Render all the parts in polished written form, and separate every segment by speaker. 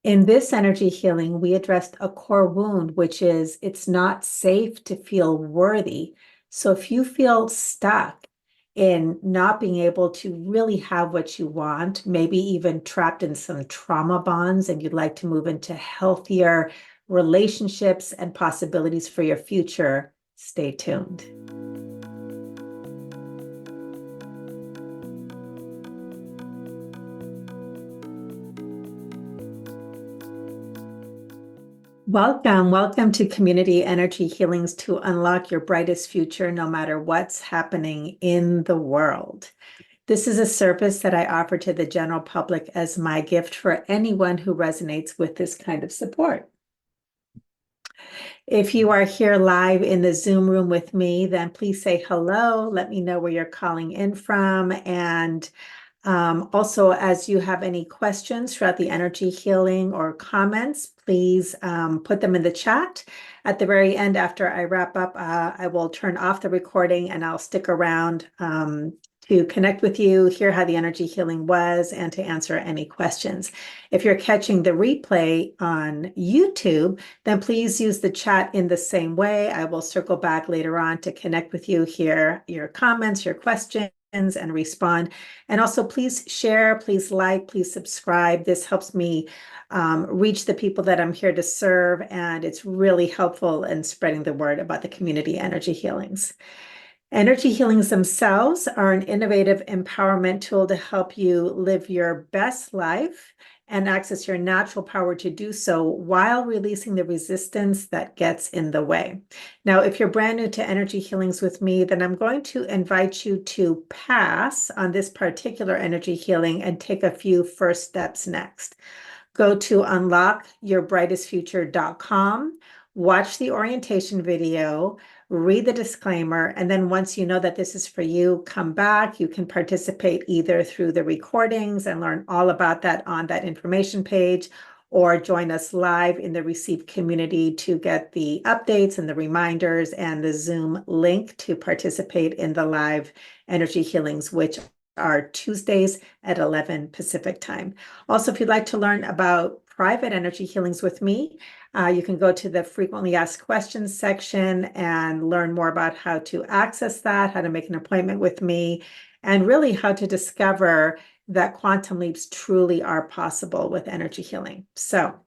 Speaker 1: In this energy healing, we addressed a core wound, which is it's not safe to feel worthy. So if you feel stuck in not being able to really have what you want, maybe even trapped in some trauma bonds, and you'd like to move into healthier relationships and possibilities for your future, stay tuned. Welcome to Community Energy Healings to unlock your brightest future, no matter what's happening in the world. This is a service that I offer to the general public as my gift for anyone who resonates with this kind of support. If you are here live in the Zoom room with me, then please say hello. Let me know where you're calling in from. And also, as you have any questions throughout the energy healing or comments, please put them in the chat. At the very end, after I wrap up, I will turn off the recording and I'll stick around to connect with you, hear how the energy healing was, and to answer any questions. If you're catching the replay on YouTube, then please use the chat in the same way. I will circle back later on to connect with you, hear your comments, your questions, and respond. And also please share, please like, please subscribe. This helps me reach the people that I'm here to serve, and it's really helpful in spreading the word about the community energy healings. Energy healings themselves are an innovative empowerment tool to help you live your best life and access your natural power to do so while releasing the resistance that gets in the way. Now, if you're brand new to energy healings with me, then I'm going to invite you to pass on this particular energy healing and take a few first steps next. Go to unlockyourbrightestfuture.com, watch the orientation video, read the disclaimer, and then once you know that this is for you, come back. You can participate either through the recordings and learn all about that on that information page, or join us live in the Receive community to get the updates and the reminders and the Zoom link to participate in the live energy healings, which are Tuesdays at 11 Pacific time. Also, if you'd like to learn about private energy healings with me, you can go to the frequently asked questions section and learn more about how to access that, how to make an appointment with me, and really how to discover that quantum leaps truly are possible with energy healing. So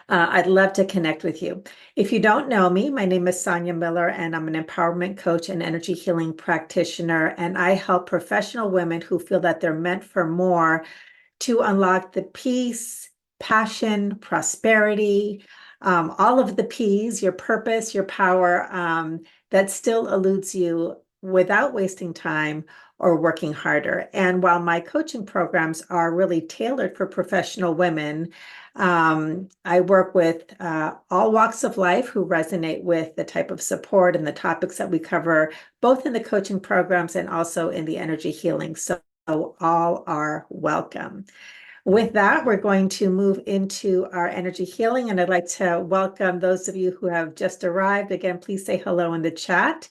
Speaker 1: I'd love to connect with you. If you don't know me, my name is Sonia Miller, and I'm an empowerment coach and energy healing practitioner, and I help professional women who feel that they're meant for more to unlock the peace, passion, prosperity, all of the P's, your purpose, your power, that still eludes you without wasting time or working harder. And while my coaching programs are really tailored for professional women, I work with all walks of life who resonate with the type of support and the topics that we cover, both in the coaching programs and also in the energy healing. So all are welcome. With that, we're going to move into our energy healing, and I'd like to welcome those of you who have just arrived. Again, please say hello in the chat.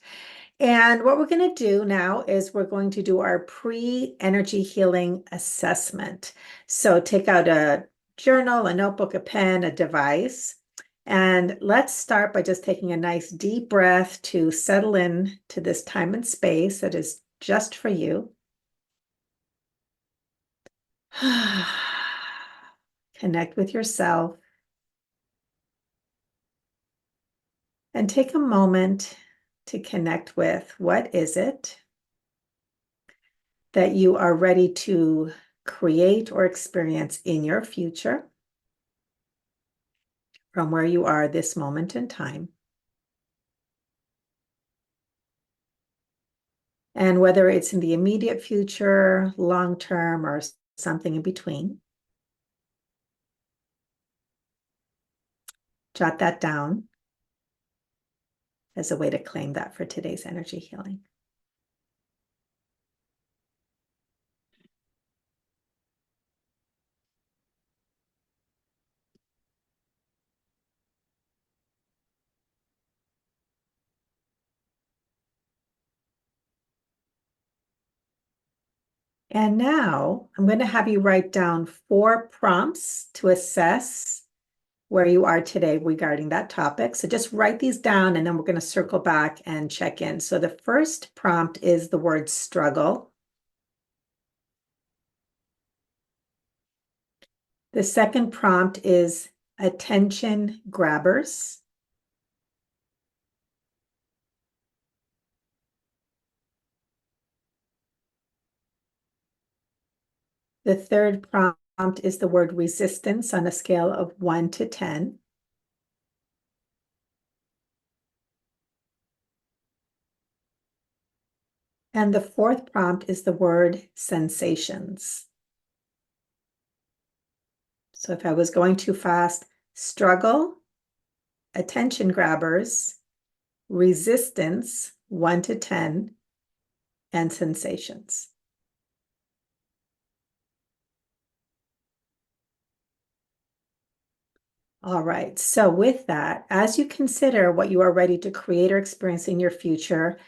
Speaker 1: And what we're going to do now is we're going to do our pre-energy healing assessment. So take out a journal, a notebook, a pen, a device. And let's start by just taking a nice deep breath to settle in to this time and space that is just for you. Connect with yourself and take a moment to connect with what is it that you are ready to create or experience in your future from where you are this moment in time. And whether it's in the immediate future, long term, or something in between, jot that down as a way to claim that for today's energy healing. And now I'm going to have you write down 4 prompts to assess where you are today regarding that topic. So just write these down and then we're going to circle back and check in. So the first prompt is the word struggle. The second prompt is attention grabbers. The third prompt is the word resistance on a scale of 1 to 10. And the fourth prompt is the word sensations. So if I was going too fast, struggle, attention grabbers, resistance, 1 to 10, and sensations. All right, so with that, as you consider what you are ready to create or experience in your future,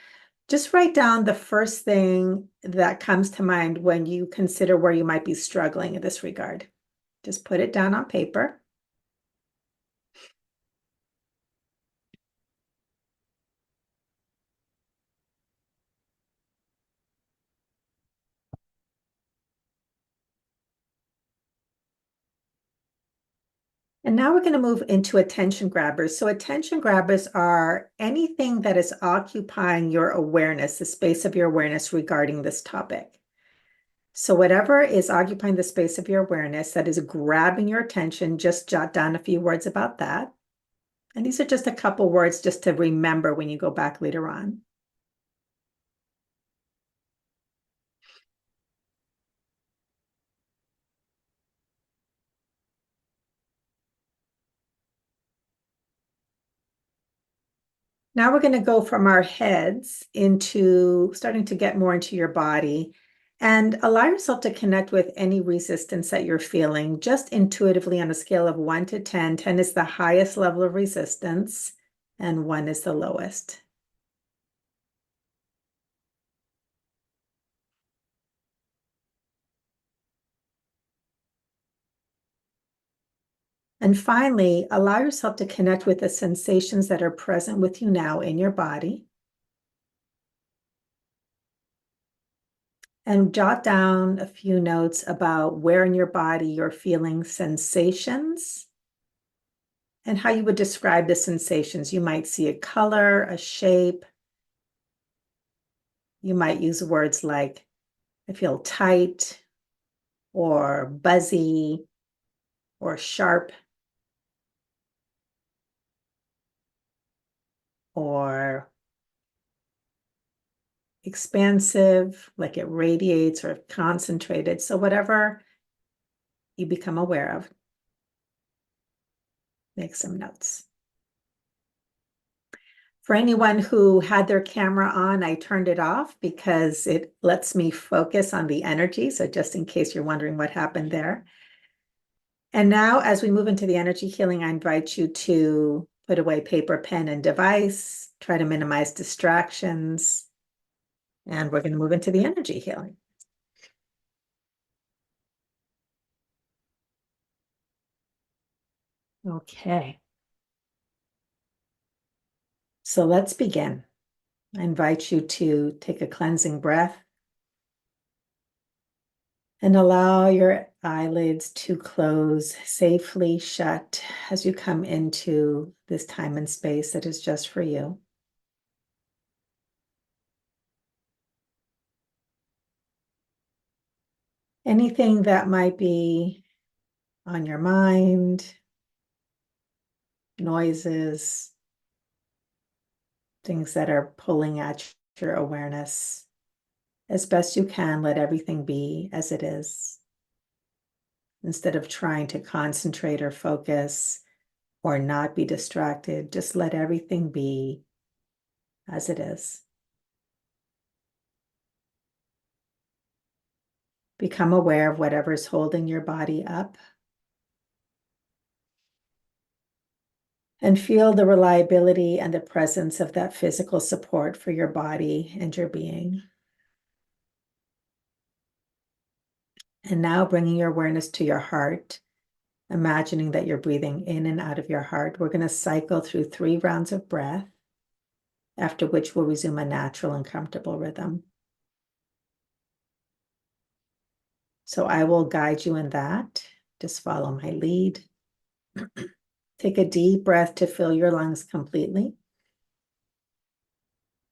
Speaker 1: just write down the first thing that comes to mind when you consider where you might be struggling in this regard. Just put it down on paper. And now we're going to move into attention grabbers. So attention grabbers are anything that is occupying your awareness, the space of your awareness regarding this topic. So whatever is occupying the space of your awareness that is grabbing your attention, just jot down a few words about that. And these are just a couple words just to remember when you go back later on. Now we're going to go from our heads into starting to get more into your body and allow yourself to connect with any resistance that you're feeling just intuitively on a scale of 1 to 10. 10 is the highest level of resistance and 1 is the lowest. And finally, allow yourself to connect with the sensations that are present with you now in your body. And jot down a few notes about where in your body you're feeling sensations and how you would describe the sensations. You might see a color, a shape. You might use words like, I feel tight, or buzzy, or sharp, or expansive, like it radiates or concentrated. So whatever you become aware of, make some notes. For anyone who had their camera on, I turned it off because it lets me focus on the energy. So just in case you're wondering what happened there. And now as we move into the energy healing, I invite you to put away paper, pen, and device, try to minimize distractions, and we're going to move into the energy healing. Okay. So let's begin. I invite you to take a cleansing breath and allow your eyelids to close safely shut as you come into this time and space that is just for you. Anything that might be on your mind, noises, things that are pulling at your awareness, as best you can, let everything be as it is. Instead of trying to concentrate or focus or not be distracted, just let everything be as it is. Become aware of whatever's holding your body up. And feel the reliability and the presence of that physical support for your body and your being. And now bringing your awareness to your heart, imagining that you're breathing in and out of your heart. We're going to cycle through 3 rounds of breath, after which we'll resume a natural and comfortable rhythm. So I will guide you in that. Just follow my lead. Take a deep breath to fill your lungs completely.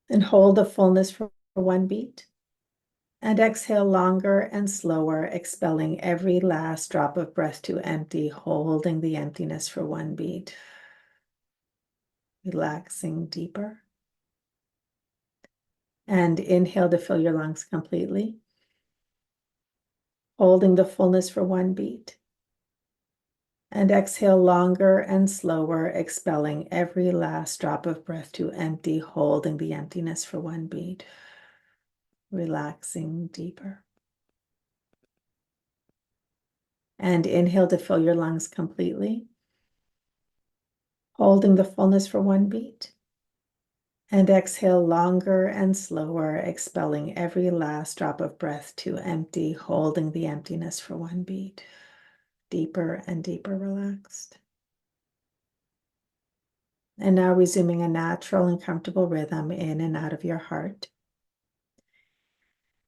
Speaker 1: And hold the fullness for 1 beat. And exhale longer and slower, expelling every last drop of breath to empty, holding the emptiness for 1 beat. Relaxing deeper. And inhale to fill your lungs completely. Holding the fullness for 1 beat. And exhale longer and slower, expelling every last drop of breath to empty, holding the emptiness for 1 beat. Relaxing deeper. And inhale to fill your lungs completely. Holding the fullness for 1 beat. And exhale longer and slower, expelling every last drop of breath to empty, holding the emptiness for 1 beat. Deeper and deeper relaxed. And now resuming a natural and comfortable rhythm in and out of your heart.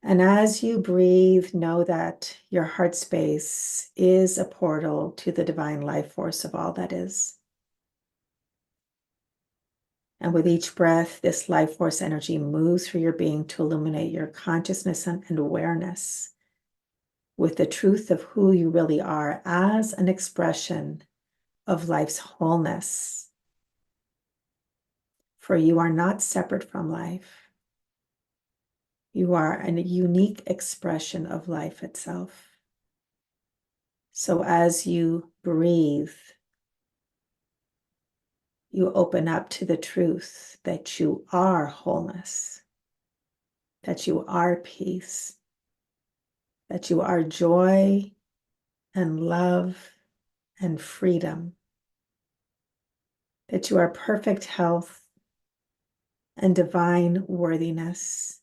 Speaker 1: And as you breathe, know that your heart space is a portal to the divine life force of all that is. And with each breath, this life force energy moves through your being to illuminate your consciousness and awareness with the truth of who you really are as an expression of life's wholeness. For you are not separate from life. You are a unique expression of life itself. So as you breathe, you open up to the truth that you are wholeness, that you are peace, that you are joy and love and freedom, that you are perfect health and divine worthiness,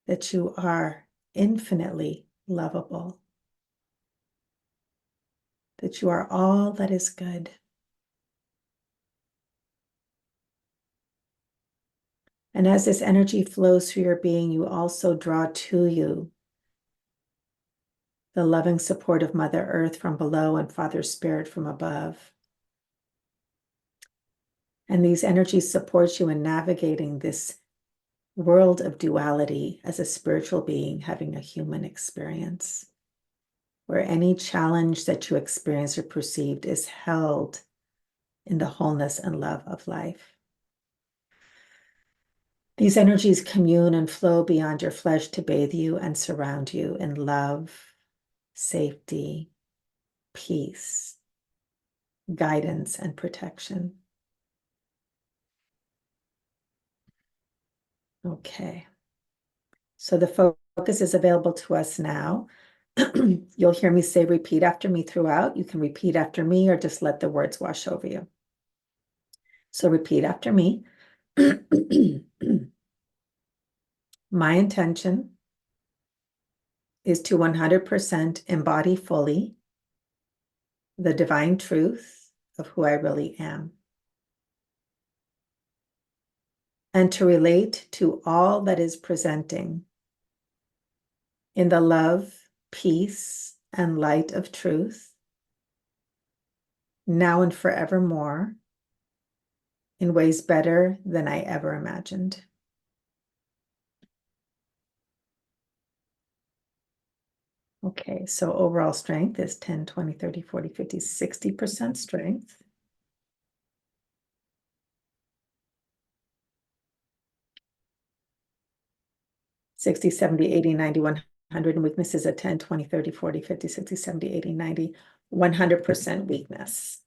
Speaker 1: that you are infinitely lovable, that you are all that is good. And as this energy flows through your being, you also draw to you the loving support of Mother Earth from below and Father Spirit from above. And these energies support you in navigating this world of duality as a spiritual being having a human experience, where any challenge that you experience or perceived is held in the wholeness and love of life. These energies commune and flow beyond your flesh to bathe you and surround you in love, safety, peace, guidance, and protection. Okay. So the focus is available to us now. You'll hear me say repeat after me throughout. You can repeat after me or just let the words wash over you. So repeat after me. My intention is to 100% embody fully the divine truth of who I really am, and to relate to all that is presenting in the love, peace, and light of truth, now and forevermore, in ways better than I ever imagined. Okay, so overall strength is 10, 20, 30, 40, 50, 60% strength. $60, $70, $80, $90, $100, and weakness is a 10, 20, 30, 40, 50, 60, 70, $80, $90, 100% weakness.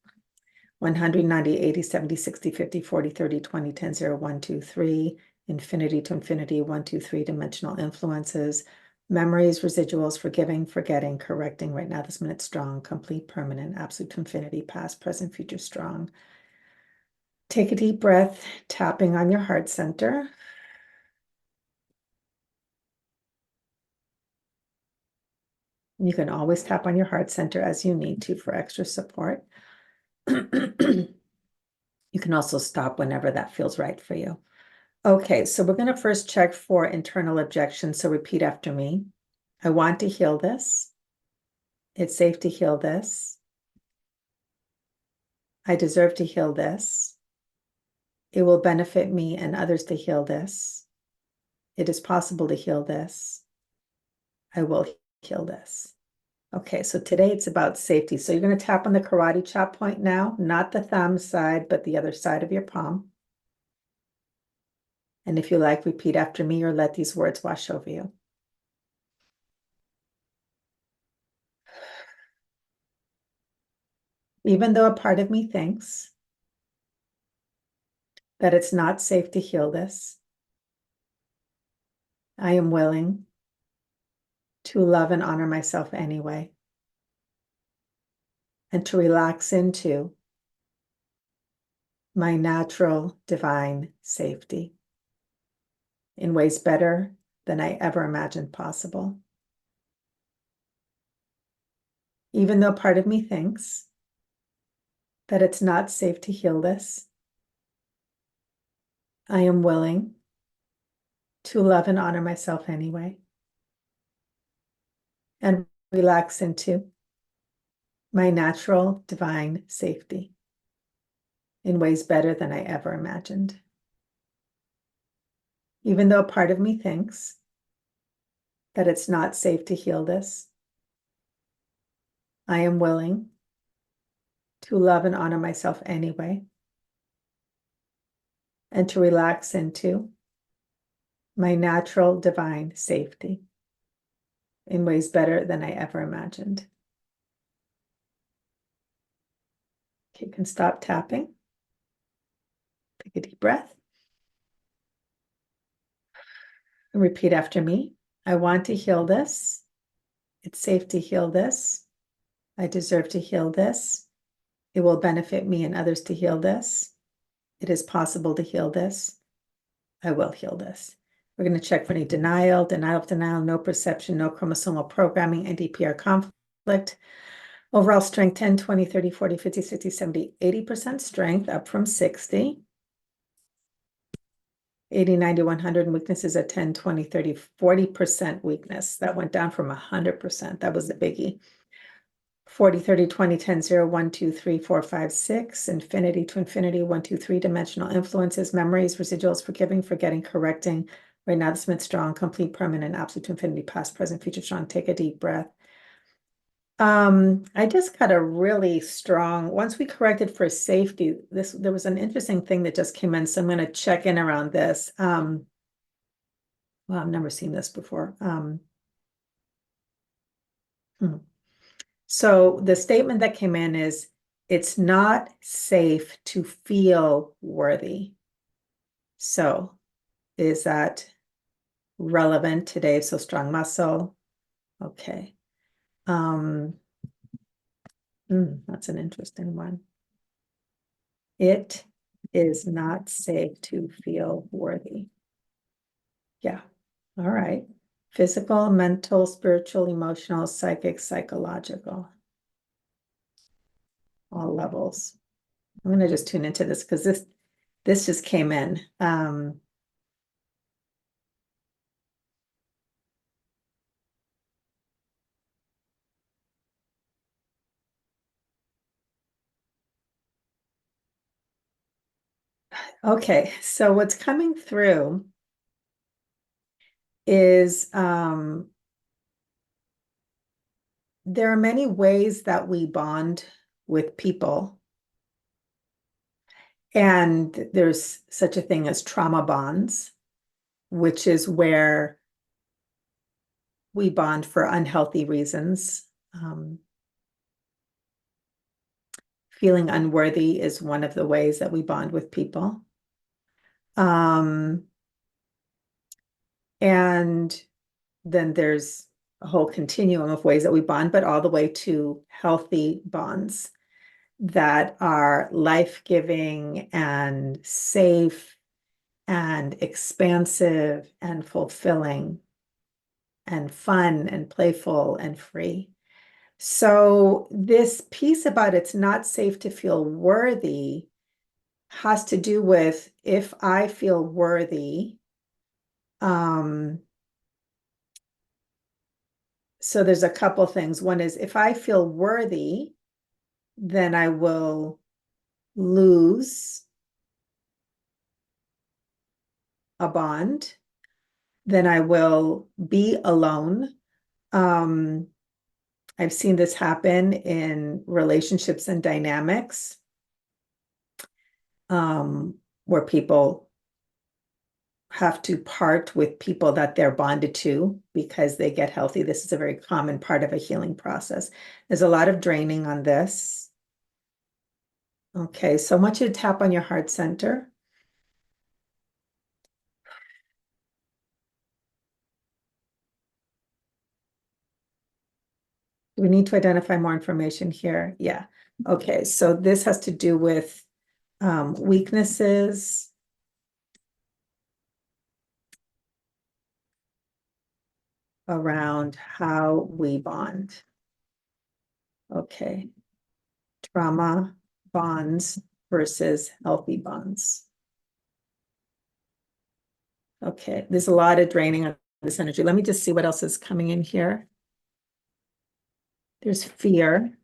Speaker 1: 100, 90, 80, 70, 60, 50, 40, 30, 20, 10, 0, 1, 2, 3, infinity to infinity, 1, 2, 3 dimensional influences, memories, residuals, forgiving, forgetting, correcting, right now, this minute, strong, complete, permanent, absolute to infinity, past, present, future, strong. Take a deep breath, tapping on your heart center. You can always tap on your heart center as you need to for extra support. You can also stop whenever that feels right for you. Okay, so we're going to first check for internal objections. So repeat after me. I want to heal this. It's safe to heal this. I deserve to heal this. It will benefit me and others to heal this. It is possible to heal this. I will heal this. Okay, so today it's about safety. So you're going to tap on the karate chop point now, not the thumb side, but the other side of your palm. And if you like, repeat after me or let these words wash over you. Even though a part of me thinks that it's not safe to heal this, I am willing to love and honor myself anyway, and to relax into my natural divine safety in ways better than I ever imagined possible. Even though part of me thinks that it's not safe to heal this, I am willing to love and honor myself anyway, and relax into my natural divine safety in ways better than I ever imagined. Even though part of me thinks that it's not safe to heal this, I am willing to love and honor myself anyway, and to relax into my natural divine safety in ways better than I ever imagined. Okay, you can stop tapping. Take a deep breath. And repeat after me. I want to heal this. It's safe to heal this. I deserve to heal this. It will benefit me and others to heal this. It is possible to heal this. I will heal this. We're going to check for any denial, no perception, no chromosomal programming, NDPR conflict. Overall strength 10, 20, 30, 40, 50, 60, 70, 80% strength, up from 60. 80, 90, 100, and weaknesses at 10, 20, 30, 40% weakness. That went down from 100%. That was the biggie. 40, 30, 20, 10, 0, 1, 2, 3, 4, 5, 6, infinity to infinity, 1, 2, 3 dimensional influences, memories, residuals, forgiving, forgetting, correcting. Right now, the Smith strong, complete, permanent, absolute to infinity, past, present, future strong. Take a deep breath. I just got a really strong, once we corrected for safety, there was an interesting thing that just came in, so I'm going to check in around this. Well, I've never seen this before. So the statement that came in is, it's not safe to feel worthy. So is that relevant today? So strong muscle. Okay. That's an interesting one. It is not safe to feel worthy. Yeah. All right. Physical, mental, spiritual, emotional, psychic, psychological. All levels. I'm going to just tune into this because this just came in. Okay, so what's coming through is there are many ways that we bond with people. And there's such a thing as trauma bonds, which is where we bond for unhealthy reasons. Feeling unworthy is one of the ways that we bond with people. And then there's a whole continuum of ways that we bond, but all the way to healthy bonds that are life-giving and safe and expansive and fulfilling. and fun and playful and free. So this piece about it's not safe to feel worthy has to do with if I feel worthy, um, so there's a couple things. One is if I feel worthy, then I will lose a bond, then I will be alone. Um, I've seen this happen in relationships and dynamics, where people have to part with people that they're bonded to because they get healthy. This is a very common part of a healing process. There's a lot of draining on this. Okay, so I want you to tap on your heart center. Do we need to identify more information here? Yeah. Okay, so this has to do with weaknesses around how we bond. Okay. Trauma bonds versus healthy bonds. Okay, there's a lot of draining of this energy. Let me just see what else is coming in here. There's fear.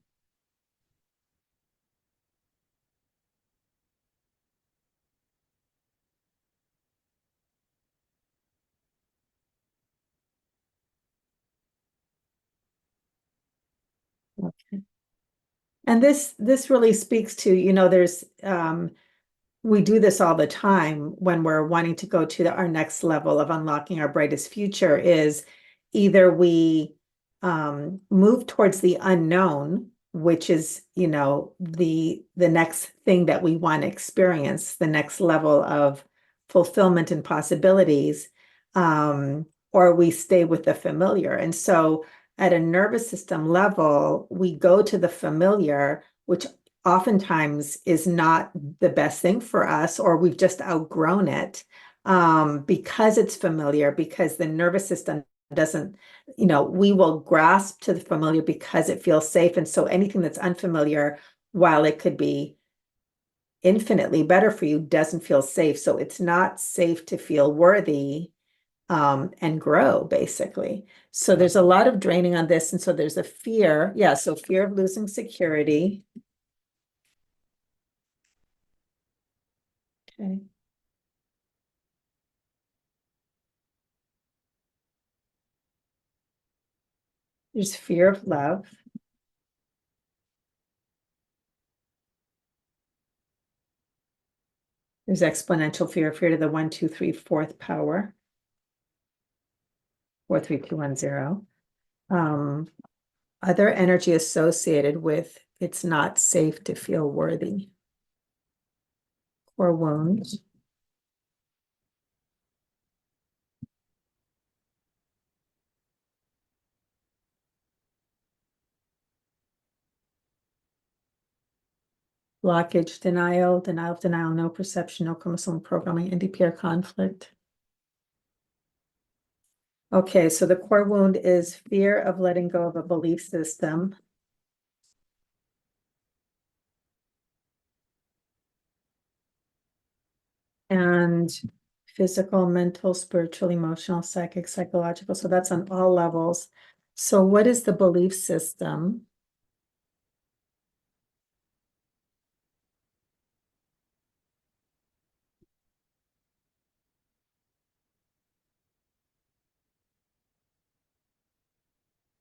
Speaker 1: Okay. And this really speaks to, there's we do this all the time when we're wanting to go to our next level of unlocking our brightest future is either we move towards the unknown, which is, the next thing that we want to experience, the next level of fulfillment and possibilities, or we stay with the familiar. And so at a nervous system level, we go to the familiar, which oftentimes is not the best thing for us, or we've just outgrown it, because it's familiar, because the nervous system doesn't, we will grasp to the familiar because it feels safe. And so anything that's unfamiliar, while it could be infinitely better for you, doesn't feel safe. So it's not safe to feel worthy, and grow, basically. So there's a lot of draining on this. And so there's a fear. Yeah. So fear of losing security. Okay. There's fear of love. There's exponential fear to the 1, 2, 3, fourth power, 4, 3, 2, 1, 0. Other energy associated with it's not safe to feel worthy, or wounds. Blockage, denial, no perception, no chromosomal programming, NDPR conflict. Okay, so the core wound is fear of letting go of a belief system. And physical, mental, spiritual, emotional, psychic, psychological. So that's on all levels. So what is the belief system?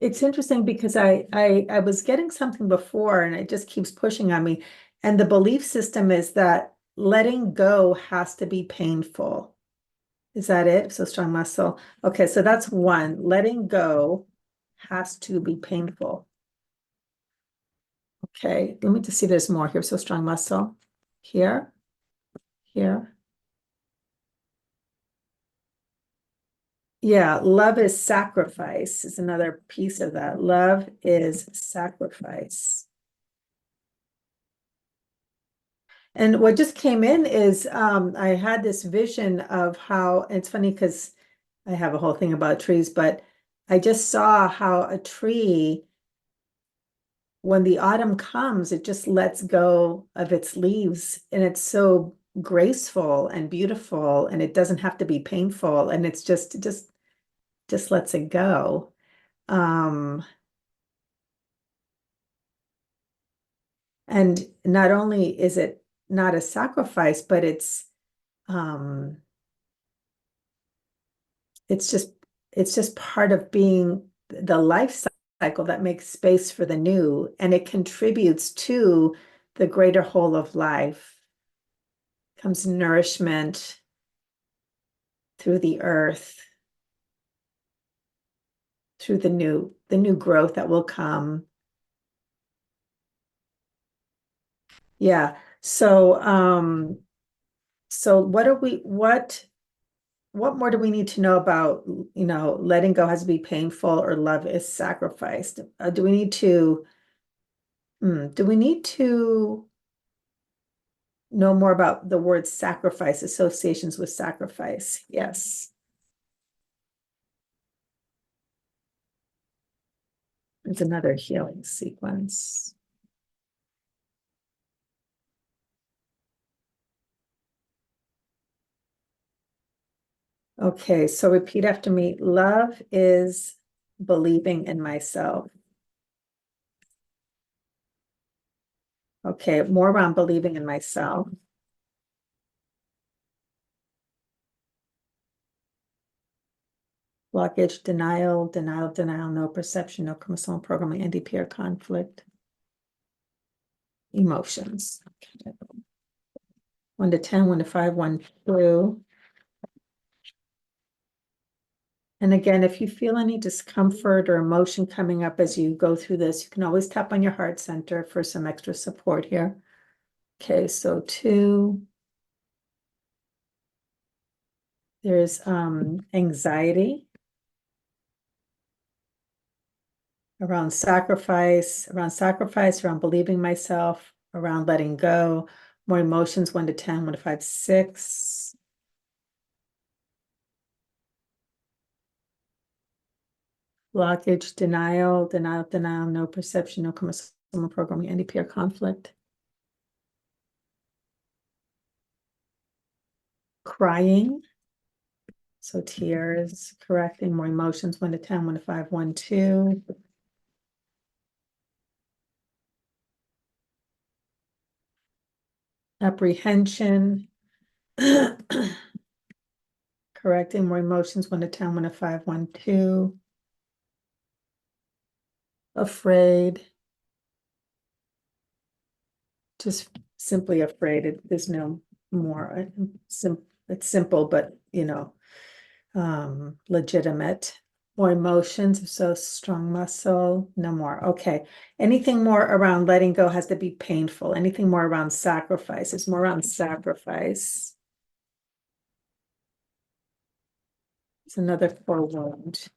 Speaker 1: It's interesting because I was getting something before and it just keeps pushing on me. And the belief system is that letting go has to be painful. Is that it? So strong muscle. Okay, so that's one. Letting go has to be painful. Okay, let me just see there's more here. So strong muscle. Here, here. Yeah, love is sacrifice is another piece of that. Love is sacrifice. And what just came in is I had this vision of how it's funny because I have a whole thing about trees, but I just saw how a tree, when the autumn comes, it just lets go of its leaves and it's so graceful and beautiful and it doesn't have to be painful and it's just lets it go. Um, and not only is it not a sacrifice, but um it's just it's just part of being the life cycle that makes space for the new and it contributes to the greater whole of life. Comes nourishment through the earth, through the new growth that will come. Yeah. So what more do we need to know about, letting go has to be painful or love is sacrificed? Do we need to know more about the word sacrifice, associations with sacrifice? Yes. It's another healing sequence. Okay, so repeat after me. Love is believing in myself. Okay, more around believing in myself. Blockage, denial, no perception, no chromosomal programming, NDP conflict. Emotions. Okay. 1 to 10, 1 to 5, 1 to 2. And again, if you feel any discomfort or emotion coming up as you go through this, you can always tap on your heart center for some extra support here. Okay, so 2. There's anxiety around believing myself, around letting go, more emotions, 1 to 10, 1 to 5, 6. Blockage, denial, no perception, no chromosomal programming, NDP conflict. Crying. So tears, correcting, more emotions, 1 to 10, 1 to 5, 1, 2. Apprehension. Correcting, more emotions, 1 to 10, 1 to 5, 1, 2. Afraid. Just simply afraid. There's no more. It's simple, but legitimate. More emotions, so strong muscle, no more. Okay. Anything more around letting go has to be painful. Anything more around sacrifice is more around sacrifice. It's another 4 wound.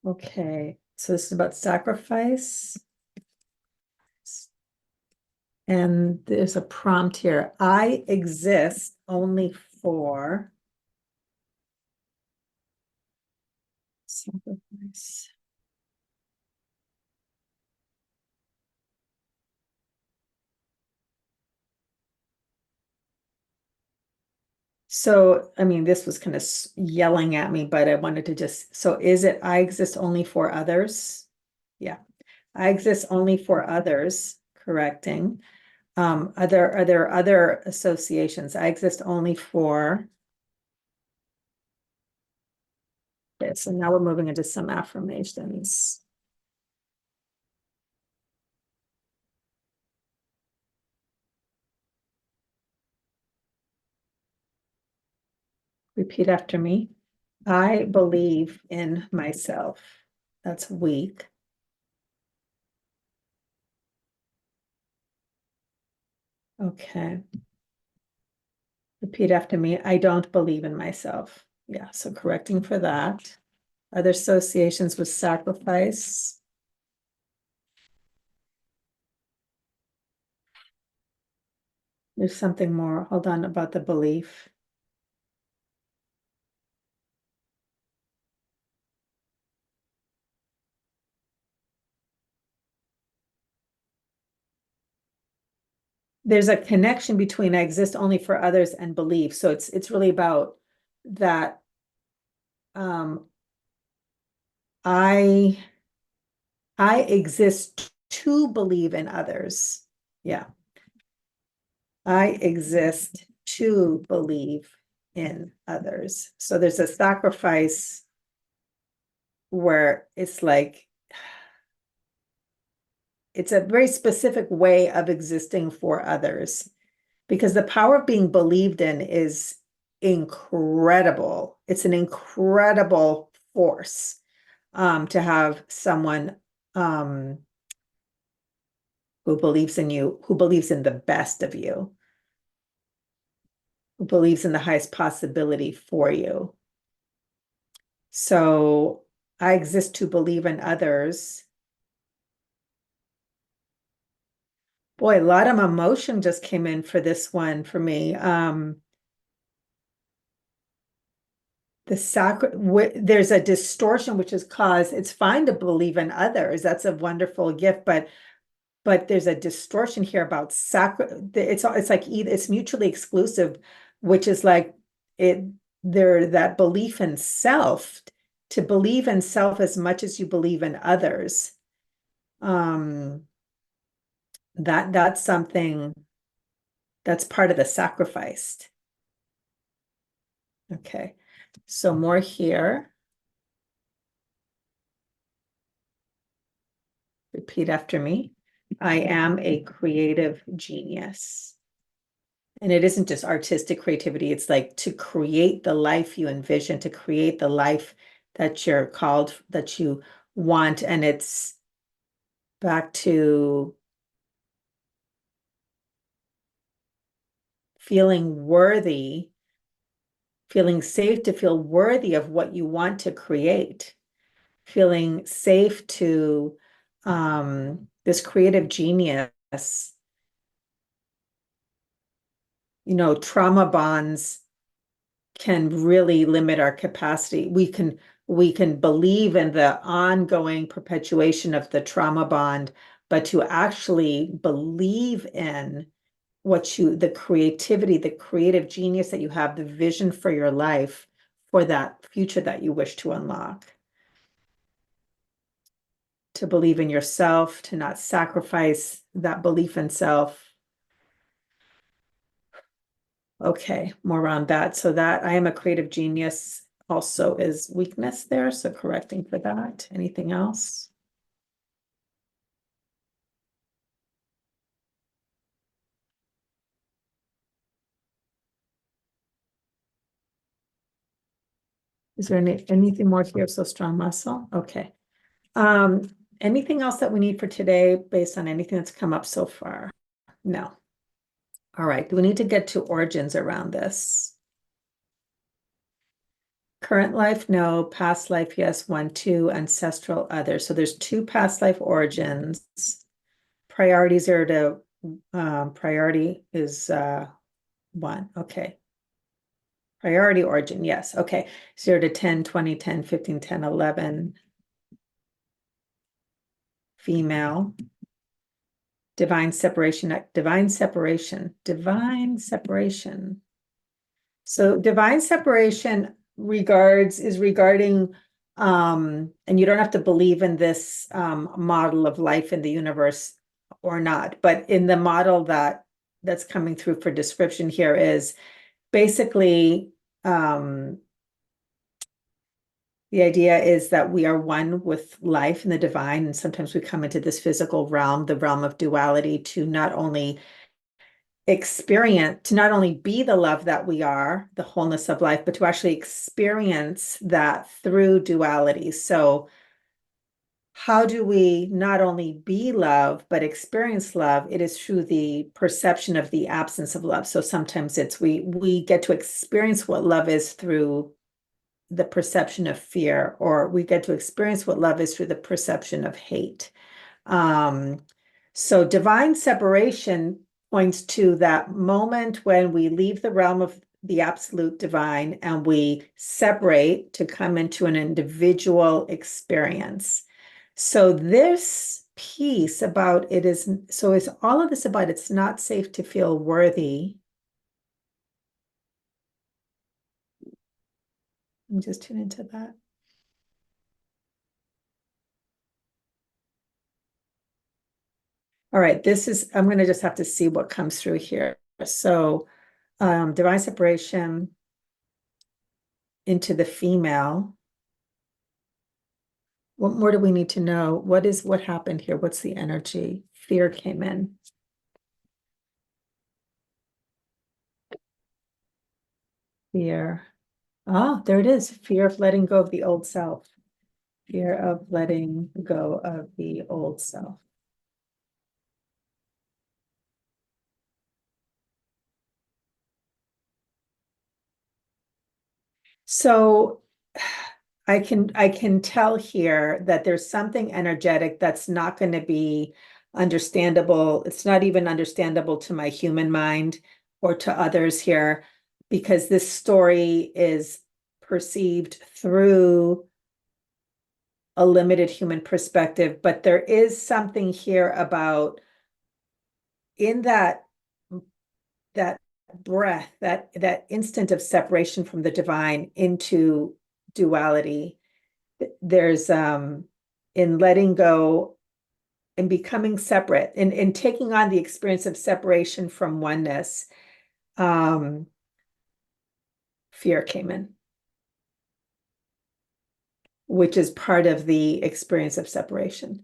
Speaker 1: Okay, so this is about sacrifice. And there's a prompt here. I exist only for sacrifice. So, I mean, this was kind of yelling at me, but I wanted to so is it I exist only for others? Yeah, I exist only for others, correcting. Are there other associations? I exist only for this. And now we're moving into some affirmations. Repeat after me. I believe in myself. That's weak. Okay. Repeat after me. I don't believe in myself. Yeah, so correcting for that. Other associations with sacrifice. There's something more. Hold on about the belief. There's a connection between I exist only for others and belief. So it's really about that um I exist to believe in others. Yeah. I exist to believe in others. So there's a sacrifice where it's like it's a very specific way of existing for others because the power of being believed in is incredible. It's an incredible force to have someone who believes in you, who believes in the best of you, who believes in the highest possibility for you. So I exist to believe in others. Boy, a lot of emotion just came in for this one for me. There's a distortion which is caused. It's fine to believe in others. That's a wonderful gift, but there's a distortion here about it's like it's mutually exclusive, which is like it there that belief in self, to believe in self as much as you believe in others. Um, that's something that's part of the sacrifice. Okay, so more here. Repeat after me. I am a creative genius. And it isn't just artistic creativity, it's like to create the life you envision, to create the life that you're called, that you want. And it's back to feeling worthy, feeling safe to feel worthy of what you want to create, feeling safe to this creative genius. Trauma bonds can really limit our capacity. We can believe in the ongoing perpetuation of the trauma bond, but to actually believe in the creativity, the creative genius that you have, the vision for your life, for that future that you wish to unlock. To believe in yourself, to not sacrifice that belief in self. Okay, more around that. So that I am a creative genius also is weakness there. So correcting for that. Anything else? Is there anything more here? So strong muscle? Okay. Anything else that we need for today based on anything that's come up so far? No. All right. Do we need to get to origins around this? Current life, no. Past life, yes. 1, 2. Ancestral, other. So there's 2 past life origins. Priorities are priority is 1. Okay. Priority origin, yes. Okay. 0 to 10, 20, 10, 15, 10, 11. Female. Divine separation. So divine separation is regarding, and you don't have to believe in this model of life in the universe or not, but in the model that's coming through for description here is basically the idea is that we are one with life and the divine, and sometimes we come into this physical realm, the realm of duality, to not only be the love that we are, the wholeness of life, but to actually experience that through duality. So how do we not only be love, but experience love? It is through the perception of the absence of love. So sometimes we get to experience what love is through the perception of fear, or we get to experience what love is through the perception of hate. So divine separation points to that moment when we leave the realm of the absolute divine and we separate to come into an individual experience. So this piece about it is, so it's all of this about it's not safe to feel worthy. Let me just tune into that. All right, this is, I'm going to just have to see what comes through here. So divine separation into the female. What more do we need to know? What happened here? What's the energy? Fear came in. Fear. Oh, there it is. Fear of letting go of the old self. Fear of letting go of the old self. So I can tell here that there's something energetic that's not going to be understandable. It's not even understandable to my human mind or to others here, because this story is perceived through a limited human perspective. But there is something here about in that breath, that instant of separation from the divine into duality. There's in letting go and becoming separate, in taking on the experience of separation from oneness, fear came in, which is part of the experience of separation.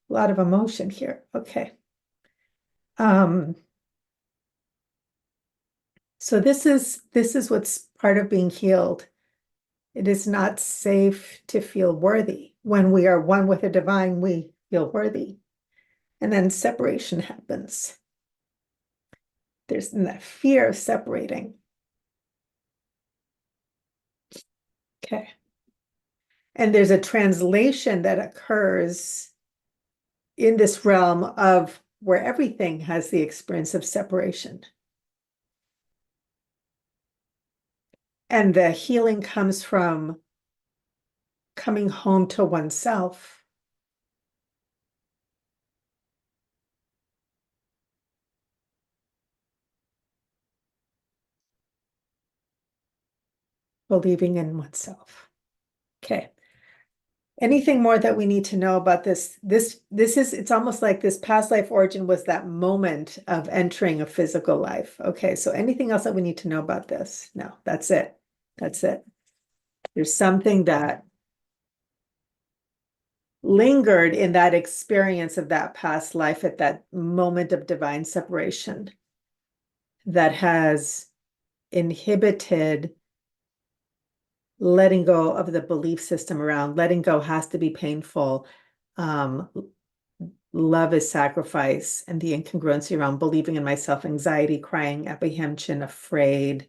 Speaker 1: A lot of emotion here. Okay. So this is what's part of being healed. It is not safe to feel worthy. When we are one with the divine, we feel worthy. And then separation happens. There's that fear of separating. Okay. And there's a translation that occurs in this realm of where everything has the experience of separation. And the healing comes from coming home to oneself. Believing in oneself. Okay. Anything more that we need to know about this? It's almost like this past life origin was that moment of entering a physical life. Okay, so anything else that we need to know about this? No, that's it. That's it. There's something that lingered in that experience of that past life at that moment of divine separation that has inhibited letting go of the belief system around letting go has to be painful. Love is sacrifice, and the incongruency around believing in myself, anxiety, crying, apprehension, afraid,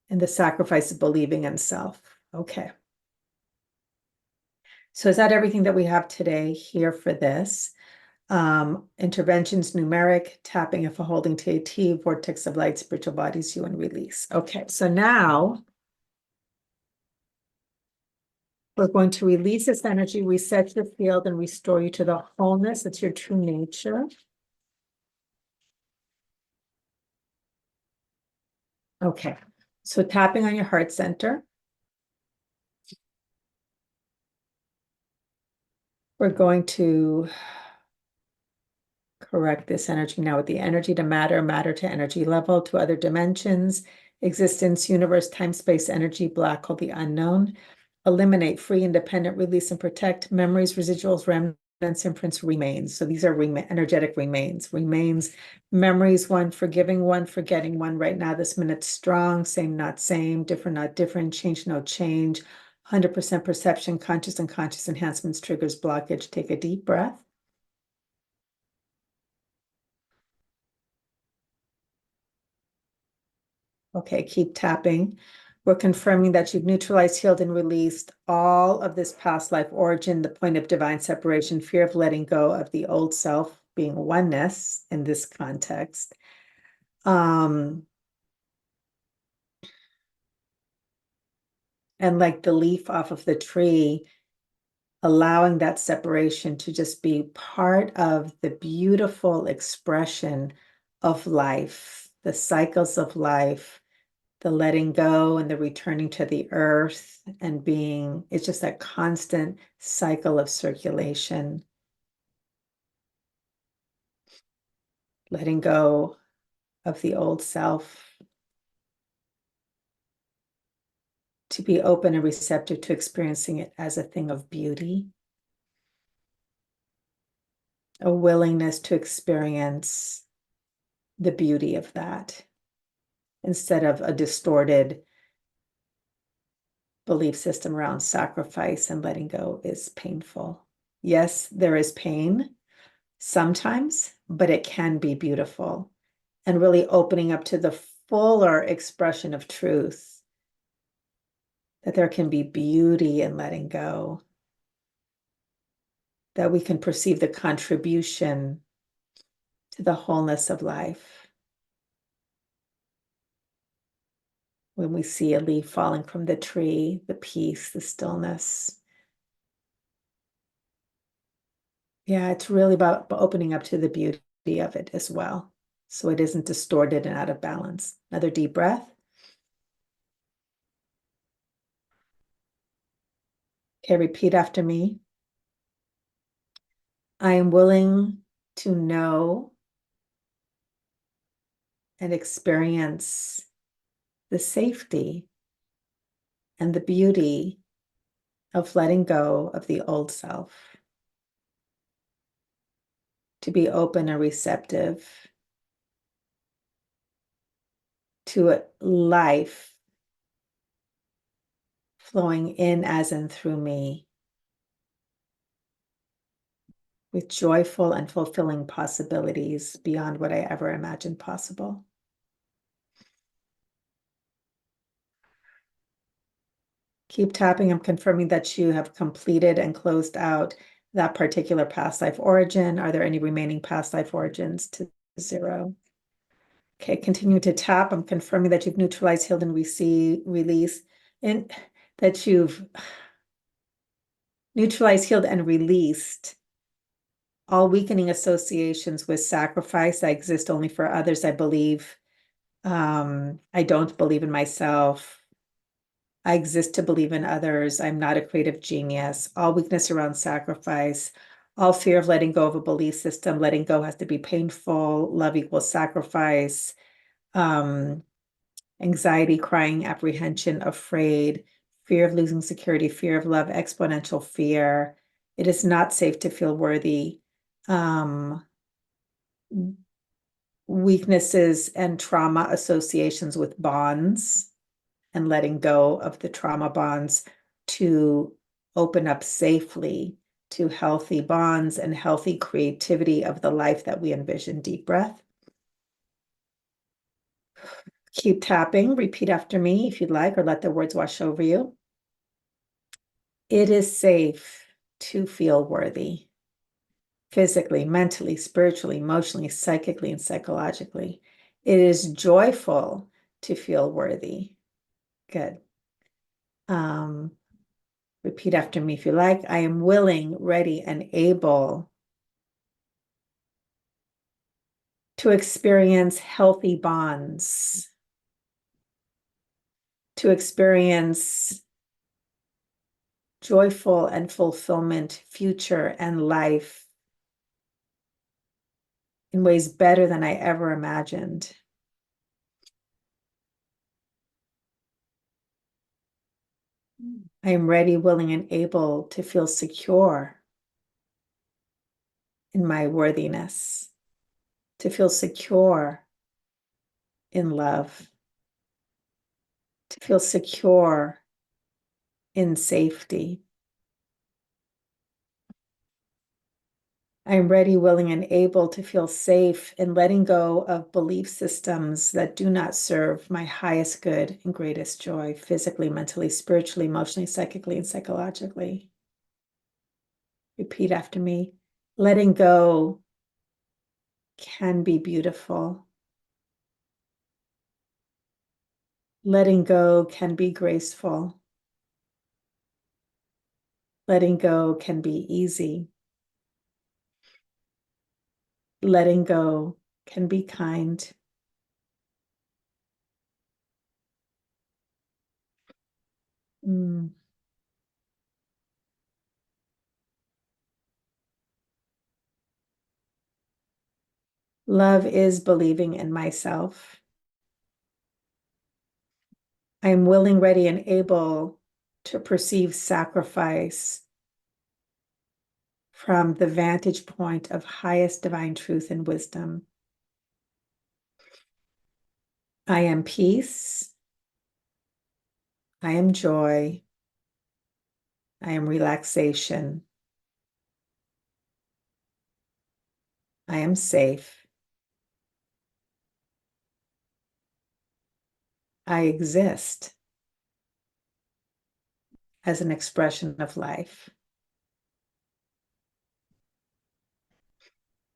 Speaker 1: and the sacrifice of believing in self. Okay. So is that everything that we have today here for this? Interventions, numeric, tapping if a holding TAT, vortex of light, spiritual bodies, you and release. Okay, so now we're going to release this energy, reset your field, and restore you to the wholeness. It's your true nature. Okay, so tapping on your heart center. We're going to correct this energy now with the energy to matter, matter to energy level, to other dimensions, existence, universe, time, space, energy, black hole, the unknown. Eliminate, free, independent, release, and protect memories, residuals, remnants, imprints, remains. So these are energetic remains. Remains, memories, one, forgiving one, forgetting one. Right now, this minute, strong, same, not same, different, not different, change, no change. 100% perception, conscious, unconscious enhancements, triggers, blockage. Take a deep breath. Okay, keep tapping. We're confirming that you've neutralized, healed, and released all of this past life origin, the point of divine separation, fear of letting go of the old self. being oneness in this context. And like the leaf off of the tree, allowing that separation to just be part of the beautiful expression of life, the cycles of life, the letting go and the returning to the earth and being, it's just that constant cycle of circulation. Letting go of the old self, to be open and receptive to experiencing it as a thing of beauty, a willingness to experience the beauty of that instead of a distorted belief system around sacrifice and letting go is painful. Yes, there is pain sometimes, but it can be beautiful, and really opening up to the fuller expression of truth, that there can be beauty in letting go, that we can perceive the contribution to the wholeness of life. When we see a leaf falling from the tree, the peace, the stillness. Yeah, it's really about opening up to the beauty of it as well, so it isn't distorted and out of balance. Another deep breath. Okay, repeat after me. I am willing to know and experience the safety and the beauty of letting go of the old self, to be open and receptive to a life flowing in as and through me with joyful and fulfilling possibilities beyond what I ever imagined possible. Keep tapping. I'm confirming that you have completed and closed out that particular past life origin. Are there any remaining past life origins to 0? Okay, continue to tap. I'm confirming that you've neutralized, healed, and released, and that you've neutralized, healed, and released all weakening associations with sacrifice. I exist only for others. I believe. I don't believe in myself. I exist to believe in others. I'm not a creative genius. All weakness around sacrifice, all fear of letting go of a belief system. Letting go has to be painful. Love equals sacrifice. Anxiety, crying, apprehension, afraid, fear of losing security, fear of love, exponential fear. It is not safe to feel worthy. Weaknesses and trauma associations with bonds, and letting go of the trauma bonds to open up safely to healthy bonds and healthy creativity of the life that we envision. Deep breath. Keep tapping. Repeat after me if you'd like, or let the words wash over you. It is safe to feel worthy, physically, mentally, spiritually, emotionally, psychically, and psychologically. It is joyful to feel worthy. Good. Repeat after me if you like. I am willing, ready, and able to experience healthy bonds, to experience joyful and fulfillment, future and life in ways better than I ever imagined. I am ready, willing, and able to feel secure in my worthiness, to feel secure in love, to feel secure in safety. I am ready, willing, and able to feel safe in letting go of belief systems that do not serve my highest good and greatest joy, physically, mentally, spiritually, emotionally, psychically, and psychologically. Repeat after me. Letting go can be beautiful. Letting go can be graceful. Letting go can be easy. Letting go can be kind. Mm. Love is believing in myself. I am willing, ready, and able to perceive sacrifice from the vantage point of highest divine truth and wisdom. I am peace. I am joy. I am relaxation. I am safe. I exist as an expression of life.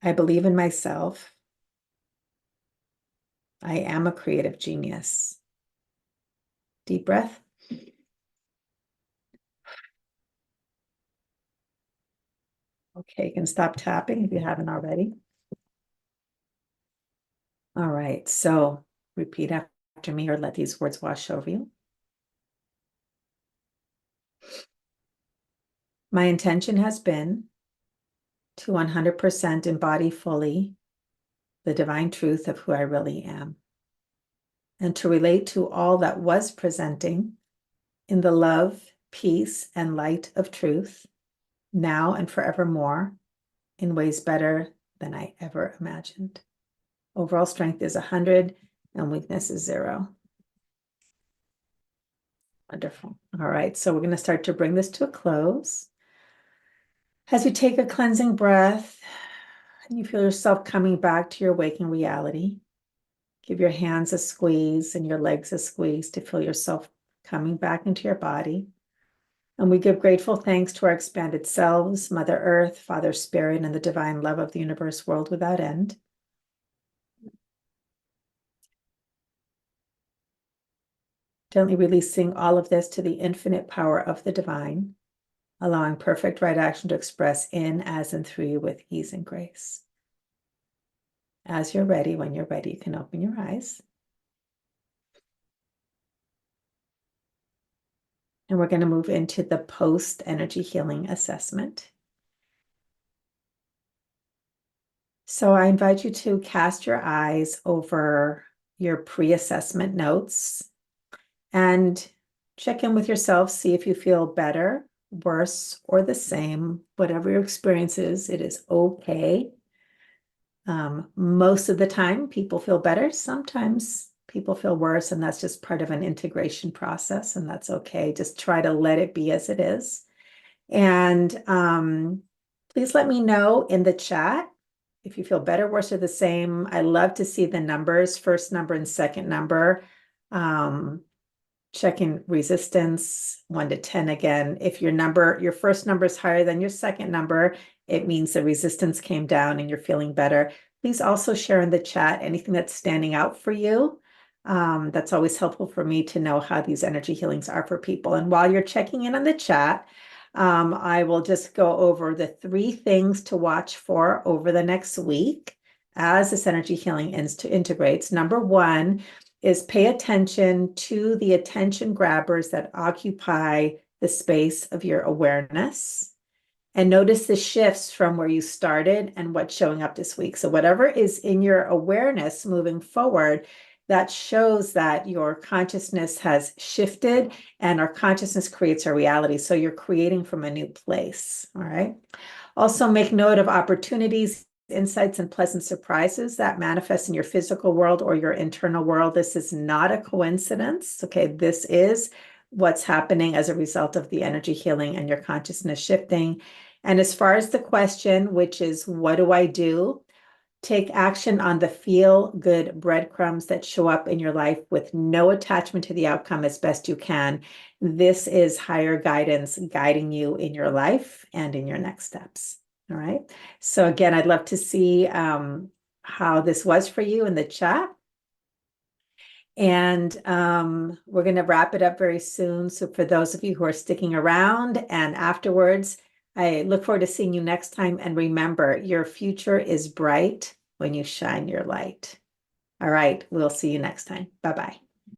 Speaker 1: I believe in myself. I am a creative genius. Deep breath. Okay, you can stop tapping if you haven't already. All right, so repeat after me or let these words wash over you. My intention has been to 100% embody fully the divine truth of who I really am, and to relate to all that was presenting in the love, peace, and light of truth, now and forevermore, in ways better than I ever imagined. Overall strength is 100 and weakness is 0. Wonderful. All right, so we're going to start to bring this to a close. As you take a cleansing breath and you feel yourself coming back to your waking reality, give your hands a squeeze and your legs a squeeze to feel yourself coming back into your body. And we give grateful thanks to our expanded selves, Mother Earth, Father Spirit, and the divine love of the universe, world without end. Gently releasing all of this to the infinite power of the divine, allowing perfect right action to express in, as, and through you with ease and grace. As you're ready, when you're ready, you can open your eyes. And we're going to move into the post energy healing assessment. So I invite you to cast your eyes over your pre-assessment notes and check in with yourself, see if you feel better, worse, or the same. Whatever your experience is, it is okay. Most of the time, people feel better. Sometimes people feel worse, and that's just part of an integration process, and that's okay. Just try to let it be as it is. And please let me know in the chat if you feel better, worse, or the same. I love to see the numbers, first number and second number. Checking resistance 1 to 10 again. If your first number is higher than your second number, it means the resistance came down and you're feeling better. Please also share in the chat anything that's standing out for you. That's always helpful for me to know how these energy healings are for people. And while you're checking in on the chat, I will just go over the 3 things to watch for over the next week as this energy healing integrates. Number 1 is pay attention to the attention grabbers that occupy the space of your awareness, and notice the shifts from where you started and what's showing up this week. So whatever is in your awareness moving forward, that shows that your consciousness has shifted, and our consciousness creates our reality. So you're creating from a new place. All right. Also make note of opportunities, insights, and pleasant surprises that manifest in your physical world or your internal world. This is not a coincidence. Okay, this is what's happening as a result of the energy healing and your consciousness shifting. And as far as the question, which is, what do I do? Take action on the feel-good breadcrumbs that show up in your life with no attachment to the outcome as best you can. This is higher guidance guiding you in your life and in your next steps. All right. So again, I'd love to see how this was for you in the chat. And we're going to wrap it up very soon. So for those of you who are sticking around and afterwards, I look forward to seeing you next time. And remember, your future is bright when you shine your light. All right, we'll see you next time. Bye-bye.